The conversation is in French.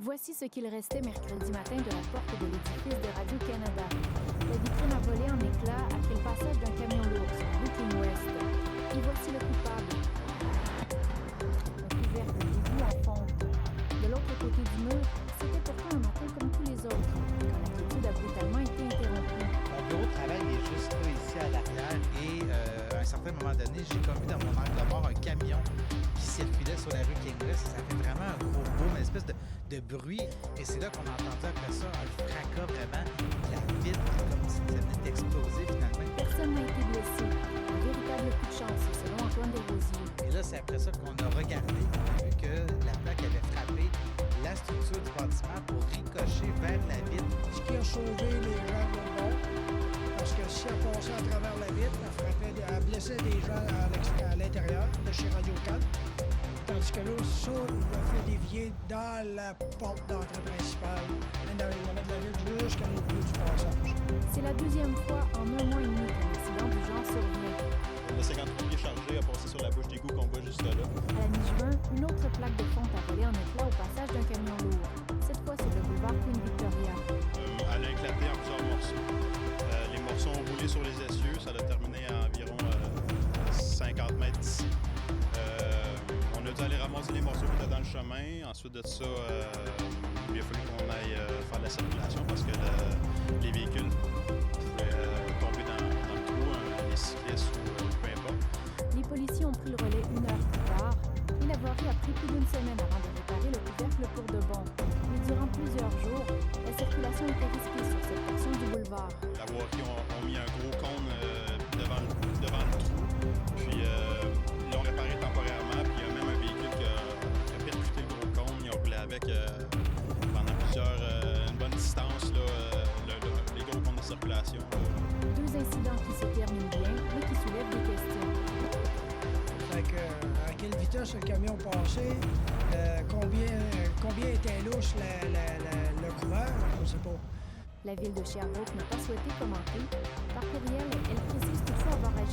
Voici ce qu'il restait mercredi matin de la porte de l'édifice de Radio-Canada. La vitrine a volé en éclats après le passage d'un camion lourd sur la rue King West. Et voici le coupable. Un couvercle d'égout en fonte. De l'autre côté du mur, c'était pourtant un matin comme tous les autres, quand l'inquiétude a brutalement été interrompue. Mon bureau de travail est juste là, ici à l'arrière, et à un certain moment donné, j'ai comme vu dans mon angle de mort un camion qui circulait sur la rue King West. Ça fait vraiment un gros boom, une espèce de bruit, et c'est là qu'on a entendu après ça un fracas vraiment, la vitre comme si ça venait d'exploser finalement. Personne n'a été blessé. Un véritable coup de chance, selon Antoine Desrosiers. Et là, c'est après ça qu'on a regardé, on a vu que la plaque avait frappé la structure du bâtiment pour ricocher vers la vitre. Ce qui a sauvé les gens de bord, parce que si elle passait à travers la vitre, elle blessait des gens à l'intérieur de chez Radio-Can. Tandis que là, ça l'a fait dévier dans la porte d'entrée principale, dans la ville jusqu'à l'autre bout du passage. C'est la deuxième fois en un mois et demi qu'un incident du genre survient. Le 53 pieds chargé a passé sur la bouche d'égout qu'on voit juste là. À la mi-juin, une autre plaque de fonte a volé en éclats au passage d'un camion lourd. Cette fois sur le boulevard Queen Victoria. Elle a éclaté en plusieurs morceaux. Les morceaux ont roulé sur les essieux. Ça a terminé à environ 50 mètres d'ici. On a dû aller ramasser les morceaux qui étaient dans le chemin. Ensuite de ça, il a fallu qu'on aille faire de la circulation parce que les véhicules pouvaient tomber dans le trou, les cyclistes ou peu importe. Les policiers ont pris le relais une heure plus tard. Et l'avarie a pris plus d'une semaine avant de réparer le couvercle pour de bon. Mais durant plusieurs jours, la circulation était risquée sur cette portion du boulevard. La voirie ont mis un gros cône devant le trou. Puis ils l'ont réparé temporairement. Puis il y a même un véhicule qui a percuté le gros cône. Ils ont roulé avec pendant une bonne distance, les gros cônes de circulation. Deux incidents qui se terminent bien, mais qui soulèvent des questions. Fait que, à quelle vitesse le camion passait, combien était louche le couvert, je ne sais pas. La ville de Sherbrooke n'a pas souhaité commenter. Par courriel, elle précise toutefois avoir agi